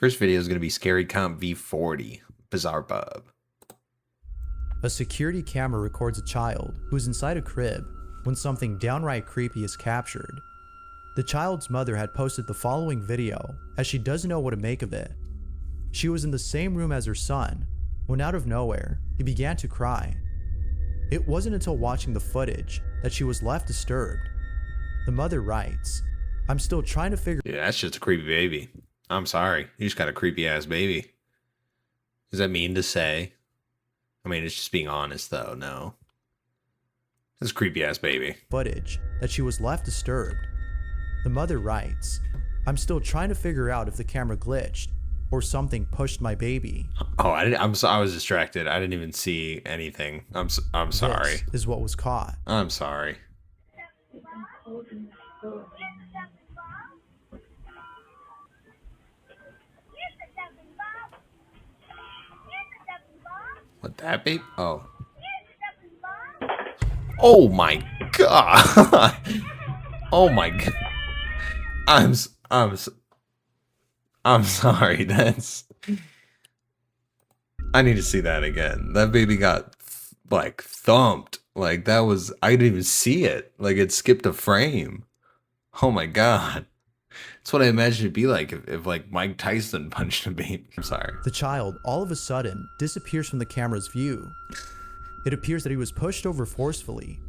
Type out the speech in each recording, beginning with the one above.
First video is going to be Scary Comp V40, Bizarre Bub. A security camera records a child who is inside a crib when something downright creepy is captured. The child's mother had posted the following video as she doesn't know what to make of it. She was in the same room as her son when out of nowhere, he began to cry. It wasn't until watching the footage that she was left disturbed. The mother writes, "I'm still trying to figure." Yeah, that's just a creepy baby. I'm sorry. You just got a creepy ass baby. Is that mean to say? I mean, it's just being honest though, no. This creepy ass baby. Footage that she was left disturbed. The mother writes, "I'm still trying to figure out if the camera glitched or something pushed my baby." Oh, I was distracted. I didn't even see anything. I'm sorry. This is what was caught. I'm sorry. What, that babe? Oh. Oh my god. Oh my god. I'm sorry. That's. I need to see that again. That baby got like thumped. Like that was. I didn't even see it. Like it skipped a frame. Oh my god. That's what I imagined it'd be like if like Mike Tyson punched a baby. I'm sorry. The child all of a sudden disappears from the camera's view. It appears that he was pushed over forcefully.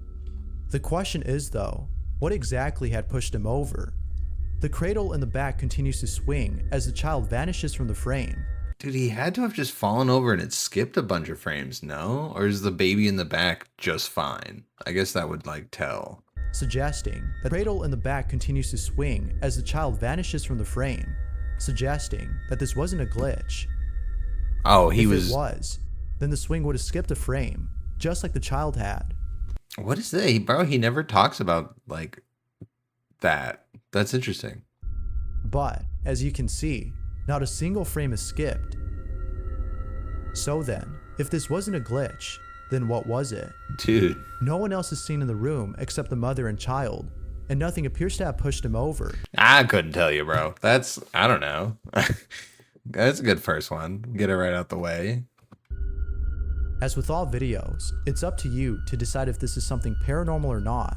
The question is though, what exactly had pushed him over? The cradle in the back continues to swing as the child vanishes from the frame. Dude, he had to have just fallen over and it skipped a bunch of frames, no? Or is the baby in the back just fine? I guess that would like tell. Suggesting that the cradle in the back continues to swing as the child vanishes from the frame, suggesting that this wasn't a glitch. Oh, If it was, then the swing would have skipped a frame, just like the child had. What is that? Bro, he never talks about like that. That's interesting. But, as you can see, not a single frame is skipped. So then, if this wasn't a glitch, then what was it? Dude. No one else is seen in the room except the mother and child, and nothing appears to have pushed him over. I couldn't tell you, bro. I don't know. That's a good first one. Get it right out the way. As with all videos, it's up to you to decide if this is something paranormal or not.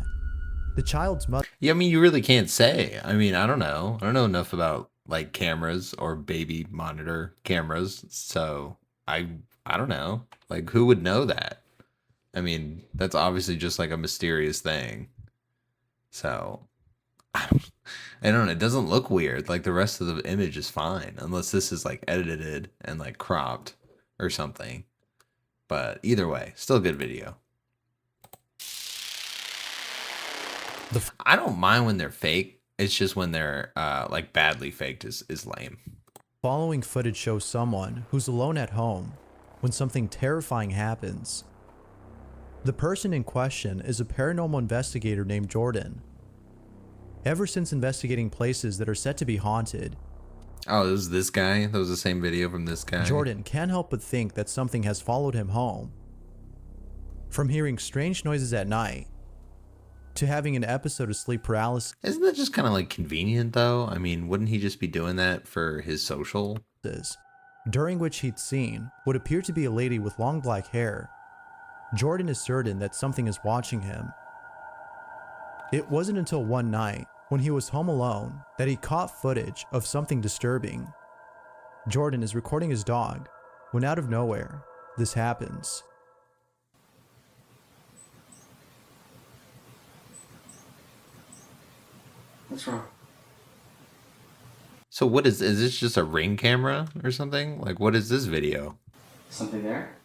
The child's mother... Yeah, I mean, you really can't say. I mean, I don't know. I don't know enough about like cameras or baby monitor cameras, so I don't know. Like, who would know that? I mean, that's obviously just like a mysterious thing. So, I don't know. It doesn't look weird. Like the rest of the image is fine, unless this is like edited and like cropped or something. But either way, still a good video. I don't mind when they're fake. It's just when they're like badly faked is lame. Following footage shows someone who's alone at home when something terrifying happens. The person in question is a paranormal investigator named Jordan. Ever since investigating places that are said to be haunted, oh, it was this guy? That was the same video from this guy? Jordan can't help but think that something has followed him home. From hearing strange noises at night, to having an episode of sleep paralysis. Isn't that just kind of like convenient though? I mean, wouldn't he just be doing that for his social? During which he'd seen what appeared to be a lady with long black hair. Jordan is certain that something is watching him. It wasn't until one night, when he was home alone, that he caught footage of something disturbing. Jordan is recording his dog, when out of nowhere, this happens. What's wrong? So what is this just a Ring camera or something? Like what is this video? Something there?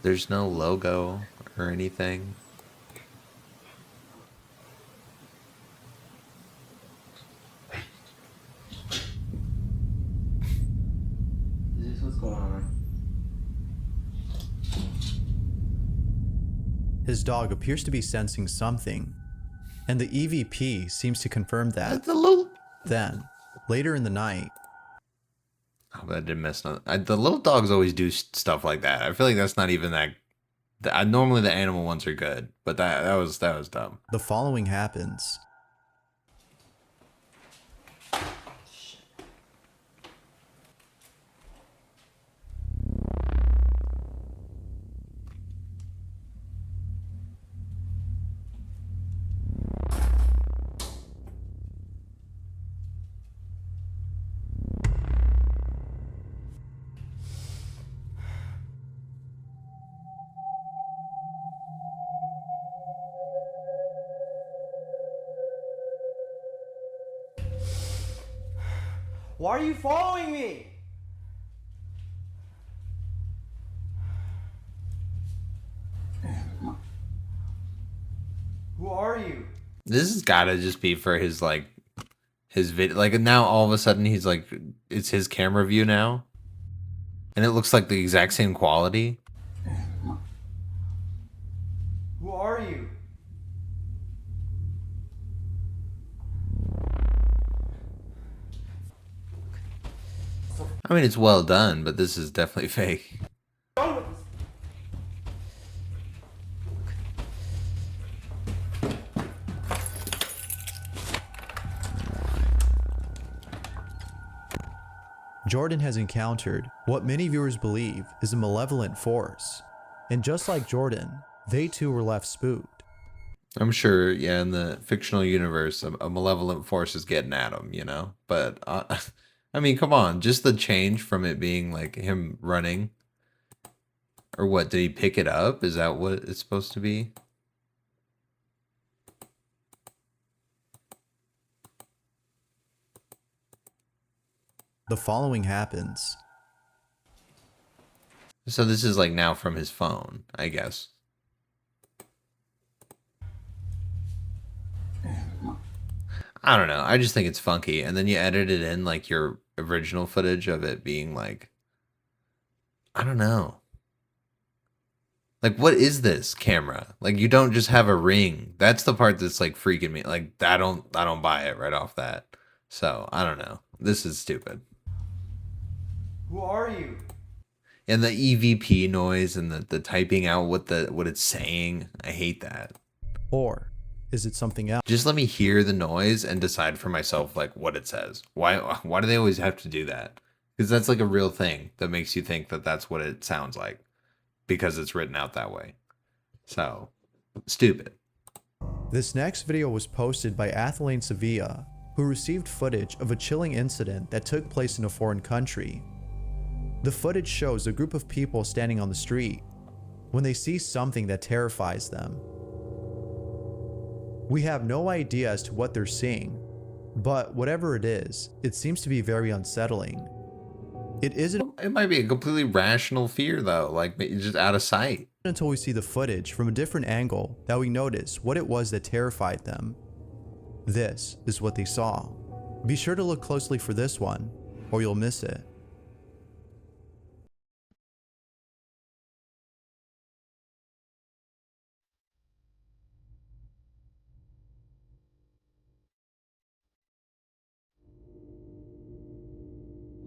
There's no logo or anything. Is this what's going on? His dog appears to be sensing something, and the EVP seems to confirm that. Then, later in the night, Oh, that didn't mess up. The little dogs always do stuff like that. I feel like that's not even that Normally the animal ones are good, but that was dumb. The following happens. Why are you following me? Who are you? This has got to just be for his like his video. Like now all of a sudden he's like it's his camera view now, and it looks like the exact same quality. Who are you? I mean, it's well done, but this is definitely fake. Done with this. Jordan has encountered what many viewers believe is a malevolent force. And just like Jordan, they too were left spooked. I'm sure, yeah, in the fictional universe, a malevolent force is getting at him, you know? But, I mean, come on, just the change from it being like him running. Or what, did he pick it up? Is that what it's supposed to be? The following happens. So this is like now from his phone, I guess. I don't know. I just think it's funky. And then you edit it in like your original footage of it being like, I don't know. Like, what is this camera? Like, you don't just have a ring. That's the part that's like freaking me. Like, I don't buy it right off that. So I don't know. This is stupid. Who are you? And the EVP noise and the typing out what it's saying. I hate that. Or is it something else? Just let me hear the noise and decide for myself like what it says. Why do they always have to do that? Because that's like a real thing that makes you think that that's what it sounds like because it's written out that way. So, stupid. This next video was posted by Athelaine Sevilla, who received footage of a chilling incident that took place in a foreign country. The footage shows a group of people standing on the street when they see something that terrifies them. We have no idea as to what they're seeing, but whatever it is, it seems to be very unsettling. It might be a completely rational fear though, like just out of sight. Until we see the footage from a different angle that we notice what it was that terrified them. This is what they saw. Be sure to look closely for this one, or you'll miss it.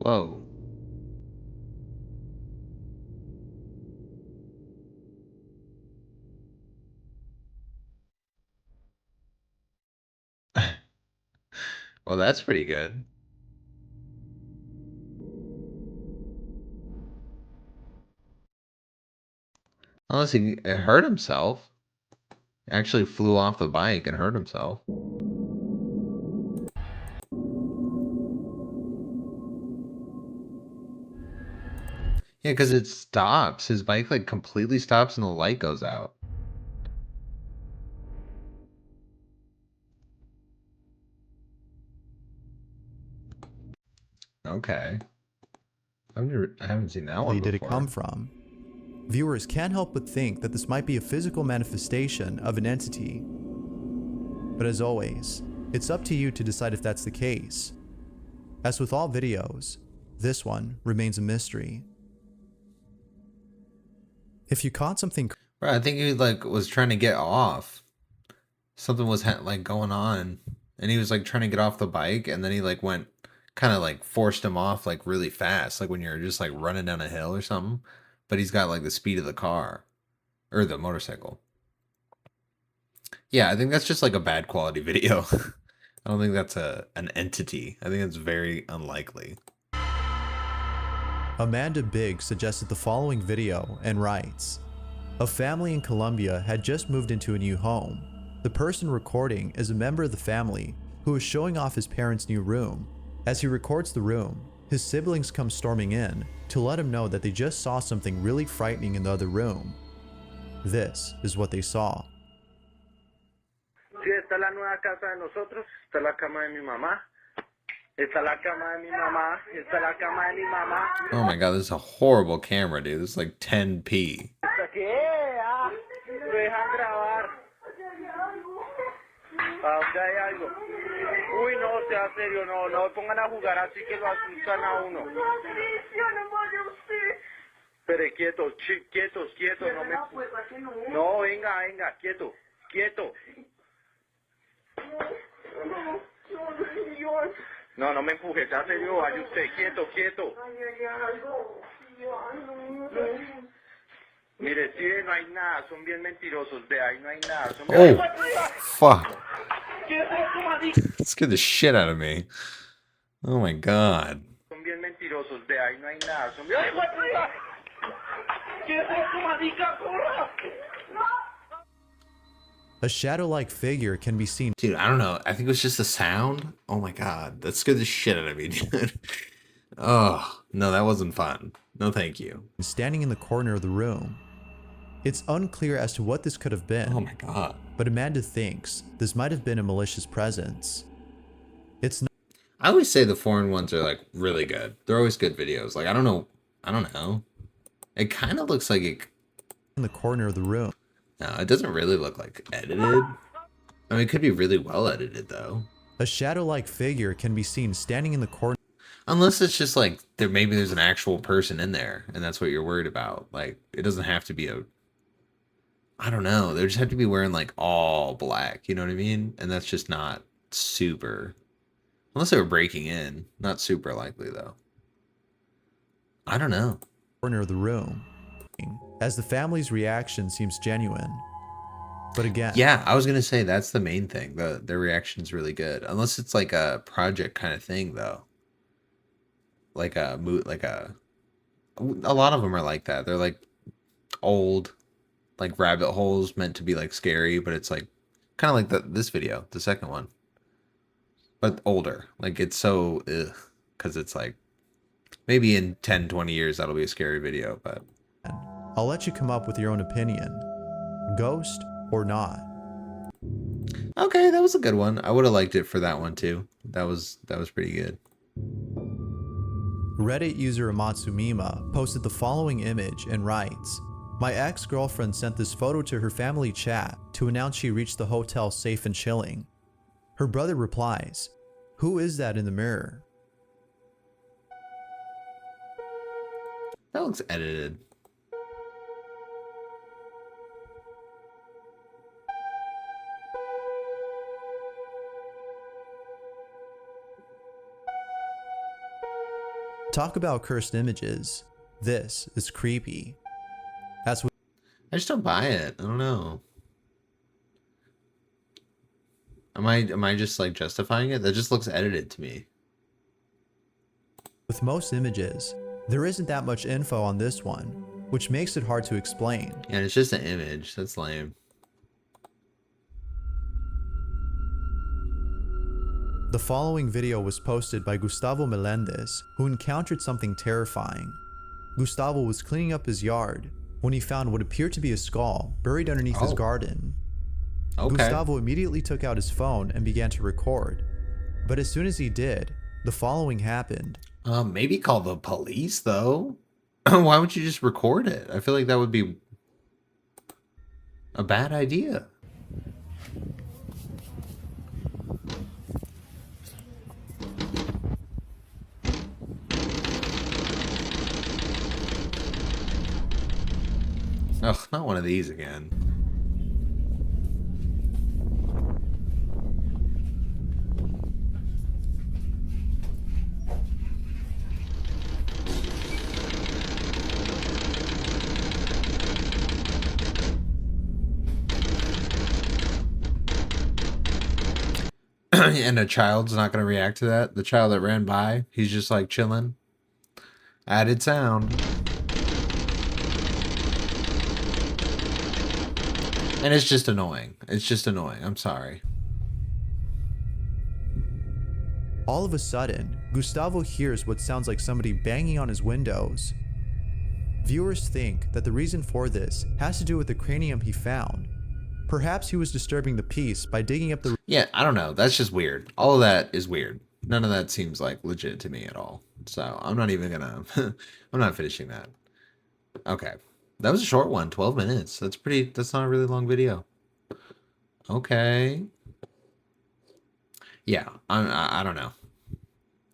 Whoa. Well, that's pretty good. Unless he hurt himself. Actually flew off the bike and hurt himself. Yeah, because it stops. His bike like completely stops and the light goes out. Okay. I haven't seen that one before. Did it come from? Viewers can't help but think that this might be a physical manifestation of an entity. But as always, it's up to you to decide if that's the case. As with all videos, this one remains a mystery. If you caught something, Right, I think he like was trying to get off. Something was like going on, and he was like trying to get off the bike, and then he like went kind of like forced him off like really fast, like when you're just like running down a hill or something. But he's got like the speed of the car. or the motorcycle. Yeah, I think that's just like a bad quality video. I don't think that's an entity. I think it's very unlikely. Amanda Biggs suggested the following video and writes, "A family in Colombia had just moved into a new home. The person recording is a member of the family who is showing off his parents' new room. As he records the room, his siblings come storming in to let him know that they just saw something really frightening in the other room. This is what they saw." Sí, esta es la nueva casa de nosotros, esta es la cama de mi mamá, esta es la cama de mi mamá, esta es la cama de mi mamá. Oh my god, this is a horrible camera, dude. This is like 10p. ¿Hasta qué? Ah, lo dejan grabar. Ah, ok, hay algo. Uy, no, sea serio, no, no pongan a jugar así que lo asustan a uno. Pero quietos, quietos, quietos, no me... No, venga, venga, quieto, quieto. No, no me empuje, sea serio, vaya usted, quieto, quieto. Mire, sí, no hay nada, son bien mentirosos, de ahí no hay nada. Son bien... Oh, fuck. That scared the shit out of me. Oh my god. Son bien mentirosos, de ahí no hay nada. Son bien... A shadow-like figure can be seen Dude, I don't know. I think it was just the sound. Oh my god. That scared the shit out of me, dude. Oh, no, that wasn't fun. No, thank you. standing in the corner of the room. It's unclear as to what this could have been, Oh my god. but Amanda thinks this might have been a malicious presence. It's not I always say the foreign ones are like really good. They're always good videos. Like, I don't know. It kind of looks like it. in the corner of the room. No, it doesn't really look like edited. I mean, it could be really well edited though. A shadow-like figure can be seen standing in the corner Unless it's just like maybe there's an actual person in there and that's what you're worried about. Like, it doesn't have to be a, I don't know. They just have to be wearing like all black, you know what I mean? And that's just not super, unless they were breaking in, not super likely though. I don't know. of the room, as the family's reaction seems genuine. But again, Yeah, I was gonna say that's the main thing. Their reaction's really good, unless it's like a project kind of thing though. Like a lot of them are like that. They're like old, like rabbit holes meant to be like scary, but it's like kind of like this video, the second one, but older. Like it's so because it's like maybe in 10-20 years that'll be a scary video, but I'll let you come up with your own opinion. Ghost or not? okay, that was a good one. I would have liked it for that one too. That was pretty good. Reddit user Amatsumima posted the following image and writes, "My ex-girlfriend sent this photo to her family chat to announce she reached the hotel safe and chilling. Her brother replies, 'Who is that in the mirror?' That looks edited. Talk about cursed images. This is creepy." As with I just don't buy it. I don't know. Am I just like justifying it? That just looks edited to me. most images, there isn't that much info on this one, which makes it hard to explain. And it's just an image. That's lame. The following video was posted by Gustavo Melendez, who encountered something terrifying. Gustavo was cleaning up his yard when he found what appeared to be a skull buried underneath his garden. Okay. Gustavo immediately took out his phone and began to record. But as soon as he did, the following happened. Maybe call the police though. Why would you just record it? I feel like that would be a bad idea. Ugh, not one of these again. and a child's not going to react to that. The child that ran by, he's just like chilling. Added sound. And it's just annoying. It's just annoying. I'm sorry. All of a sudden, Gustavo hears what sounds like somebody banging on his windows. Viewers think that the reason for this has to do with the cranium he found. Perhaps he was disturbing the peace by digging up the... Yeah, I don't know. That's just weird. All of that is weird. None of that seems like legit to me at all. So I'm not even gonna... I'm not finishing that. Okay. That was a short one. 12 minutes. That's pretty... That's not a really long video. Okay. Yeah, I don't know.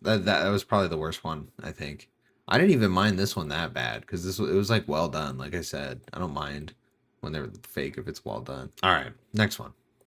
That was probably the worst one, I think. I didn't even mind this one that bad because it was like well done. Like I said, I don't mind when they're fake if it's well done. All right, next one.